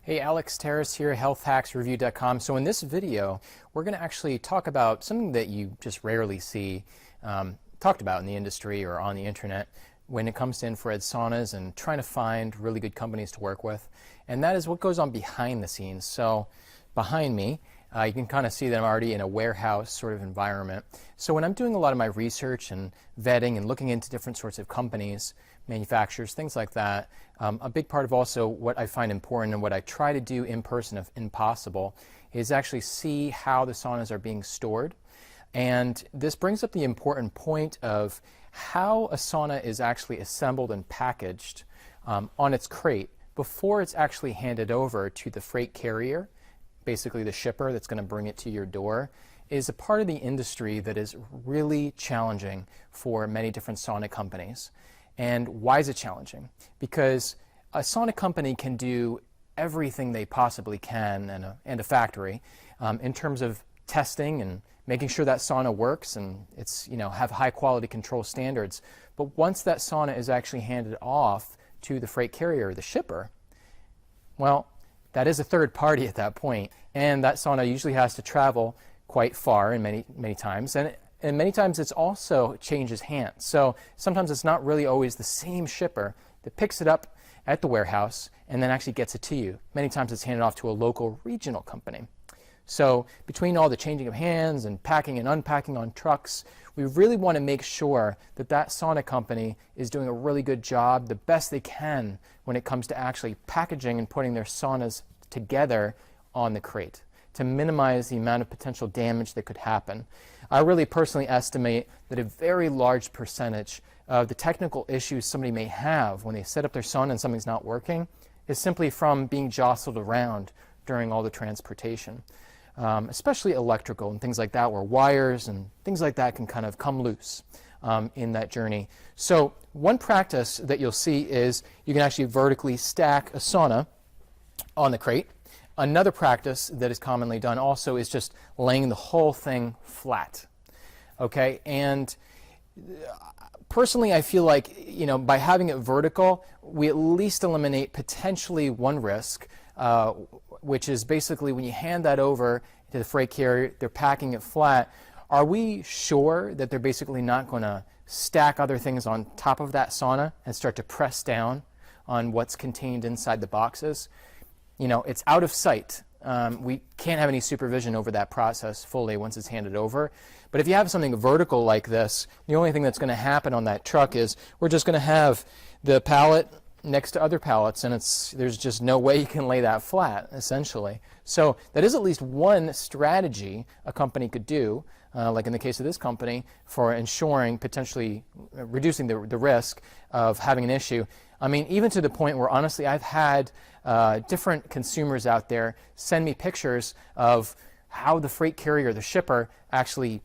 Hey, Alex Terrace here, healthhacksreview.com. So in this video, we're going to actually talk about something that you just rarely see talked about in the industry or on the internet when it comes to infrared saunas and trying to find really good companies to work with. And that is what goes on behind the scenes. So behind me, you can kind of see that I'm already in a warehouse sort of environment. So when I'm doing a lot of my research and vetting and looking into different sorts of companies, manufacturers, things like that, a big part of also what I find important and what I try to do in person if impossible is actually see how the saunas are being stored. And this brings up the important point of how a sauna is actually assembled and packaged on its crate before it's actually handed over to the freight carrier. Basically the shipper that's going to bring it to your door, is a part of the industry that is really challenging for many different sauna companies. And why is it challenging? Because a sauna company can do everything they possibly can, and a factory, in terms of testing and making sure that sauna works and it's, have high quality control standards. But once that sauna is actually handed off to the freight carrier, the shipper, well, that is a third party at that point, and that sauna usually has to travel quite far and many times, and many times it's also changes hands. So sometimes it's not really always the same shipper that picks it up at the warehouse and then actually gets it to you. Many times it's handed off to a local regional company. So between all the changing of hands and packing and unpacking on trucks, we really want to make sure that that sauna company is doing a really good job, the best they can, when it comes to actually packaging and putting their saunas together on the crate to minimize the amount of potential damage that could happen. I really personally estimate that a very large percentage of the technical issues somebody may have when they set up their sauna and something's not working is simply from being jostled around during all the transportation. Especially electrical and things like that, where wires and things like that can kind of come loose in that journey. So one practice that you'll see is you can actually vertically stack a sauna on the crate. Another practice that is commonly done also is just laying the whole thing flat. Okay, and personally I feel like by having it vertical, we at least eliminate potentially one risk, which is basically when you hand that over to the freight carrier, they're packing it flat. Are we sure that they're basically not going to stack other things on top of that sauna and start to press down on what's contained inside the boxes? It's out of sight. We can't have any supervision over that process fully once it's handed over. But if you have something vertical like this, the only thing that's going to happen on that truck is we're just going to have the pallet next to other pallets, and there's just no way you can lay that flat, essentially. So that is at least one strategy a company could do, like in the case of this company, for ensuring potentially reducing the risk of having an issue. I mean, even to the point where, honestly, I've had different consumers out there send me pictures of how the freight carrier, the shipper, actually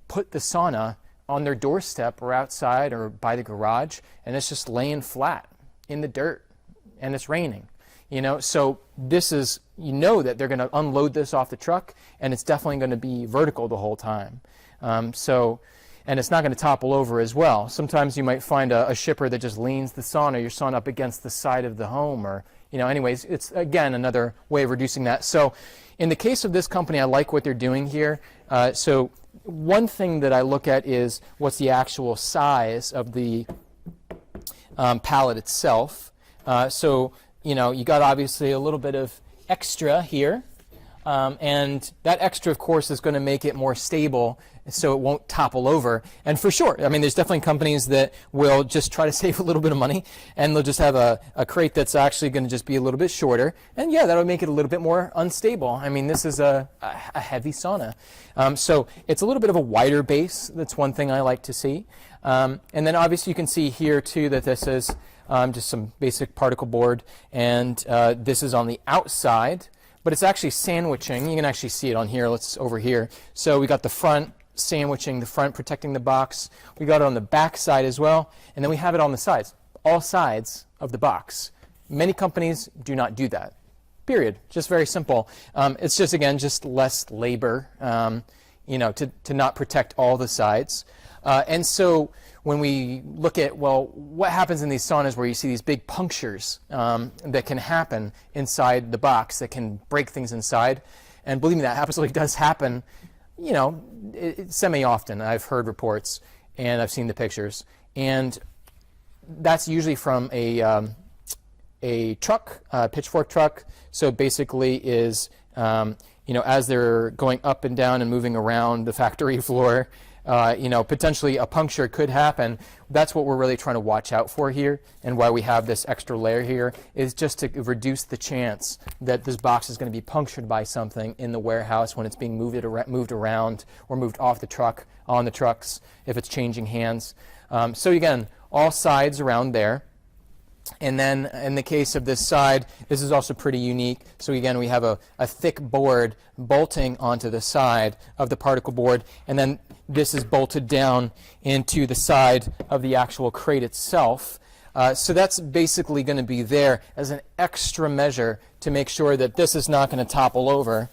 put the sauna on their doorstep or outside or by the garage, and it's just laying flat in the dirt, and it's raining. So this is, that they're going to unload this off the truck, and it's definitely going to be vertical the whole time. And it's not going to topple over as well. Sometimes you might find a shipper that just leans your sauna up against the side of the home, or anyways, it's again another way of reducing that. So in the case of this company, I like what they're doing here. So one thing that I look at is what's the actual size of the pallet itself. So you got obviously a little bit of extra here, and that extra, of course, is going to make it more stable so it won't topple over. And for sure, I mean, there's definitely companies that will just try to save a little bit of money, and they'll just have a crate that's actually going to just be a little bit shorter, and yeah, that'll make it a little bit more unstable. I mean, this is a heavy sauna. So it's a little bit of a wider base. That's one thing I like to see. And then obviously you can see here too that this is just some basic particle board, and this is on the outside, but it's actually sandwiching. You can actually see it on here. Let's over here. So we got the front sandwiching, the front protecting the box. We got it on the back side as well, and then we have it on the sides, all sides of the box. Many companies do not do that. Period. Just very simple. It's just, again, just less labor, to not protect all the sides. And so when we look at, well, what happens in these saunas where you see these big punctures that can happen inside the box that can break things inside, and believe me, that absolutely does happen, you know, semi-often. I've heard reports and I've seen the pictures, and that's usually from a truck, pitchfork truck. So basically is, you know, as they're going up and down and moving around the factory floor, you know, potentially a puncture could happen. That's what we're really trying to watch out for here, and why we have this extra layer here is just to reduce the chance that this box is going to be punctured by something in the warehouse when it's being moved around or moved off the truck, on the trucks, if it's changing hands. So again, all sides around there. And then in the case of this side, this is also pretty unique. So again, we have a thick board bolting onto the side of the particle board, and then this is bolted down into the side of the actual crate itself. So that's basically going to be there as an extra measure to make sure that this is not going to topple over.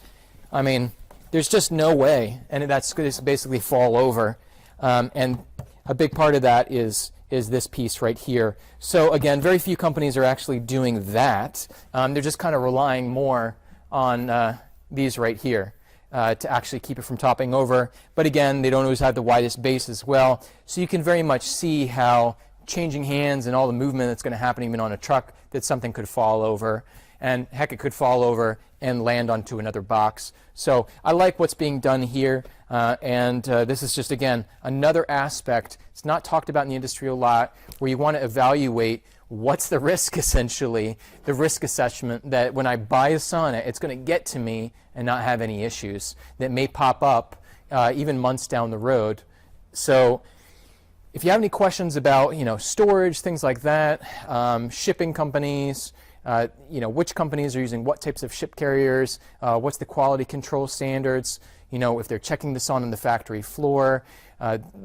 I mean, there's just no way, and that's going to basically fall over. And a big part of that is this piece right here. So again, very few companies are actually doing that. They're just kind of relying more on these right here to actually keep it from topping over. But again, they don't always have the widest base as well. So you can very much see how changing hands and all the movement that's going to happen even on a truck, that something could fall over. And heck, it could fall over and land onto another box. So I like what's being done here, and this is just, again, another aspect. It's not talked about in the industry a lot, where you want to evaluate what's the risk, essentially, the risk assessment that when I buy a sauna, it's going to get to me and not have any issues that may pop up even months down the road. So if you have any questions about, you know, storage, things like that, shipping companies, you know, which companies are using what types of ship carriers, what's the quality control standards, you know, if they're checking this on the factory floor.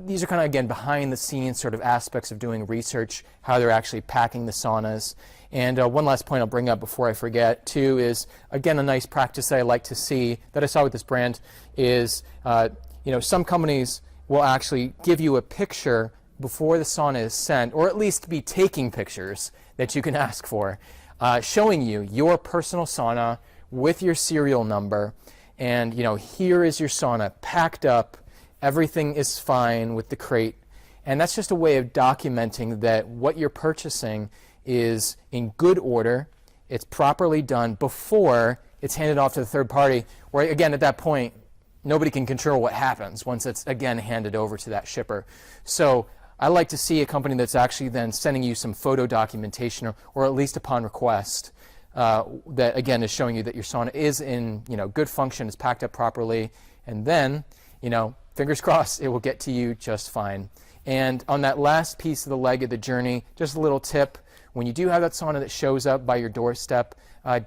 These are kind of, again, behind the scenes sort of aspects of doing research, how they're actually packing the saunas. And one last point I'll bring up before I forget, too, is, again, a nice practice that I like to see, that I saw with this brand, is, you know, some companies will actually give you a picture before the sauna is sent, or at least be taking pictures that you can ask for, showing you your personal sauna with your serial number, and, you know, here is your sauna packed up, everything is fine with the crate. And that's just a way of documenting that what you're purchasing is in good order, it's properly done before it's handed off to the third party, where, again, at that point, nobody can control what happens once it's, again, handed over to that shipper. So I like to see a company that's actually then sending you some photo documentation, or at least upon request, that, again, is showing you that your sauna is in, you know, good function, is packed up properly, and then, you know, fingers crossed, it will get to you just fine. And on that last piece of the leg of the journey, just a little tip: when you do have that sauna that shows up by your doorstep,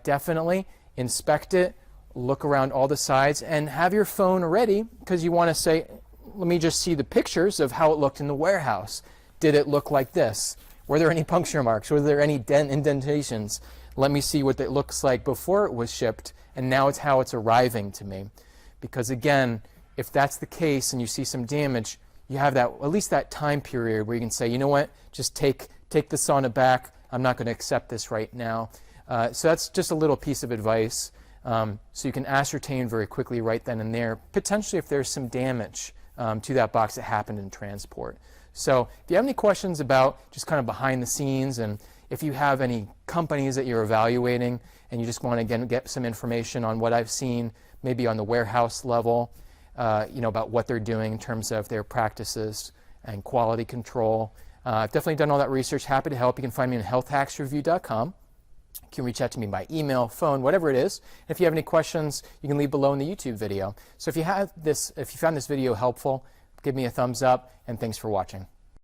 definitely inspect it, look around all the sides, and have your phone ready, because you want to say, let me just see the pictures of how it looked in the warehouse. Did it look like this? Were there any puncture marks? Were there any indentations? Let me see what it looks like before it was shipped, and now it's how it's arriving to me. Because again, if that's the case and you see some damage, you have that, at least that time period where you can say, you know what, just take the sauna back. I'm not going to accept this right now. So that's just a little piece of advice. So you can ascertain very quickly right then and there, potentially if there's some damage to that box that happened in transport. So if you have any questions about just kind of behind the scenes, and if you have any companies that you're evaluating and you just want to, again, get some information on what I've seen, maybe on the warehouse level, you know, about what they're doing in terms of their practices and quality control. I've definitely done all that research. Happy to help. You can find me on healthhacksreview.com. You can reach out to me by email, phone, whatever it is. If you have any questions, you can leave below in the YouTube video. So if you found this video helpful, give me a thumbs up, and thanks for watching.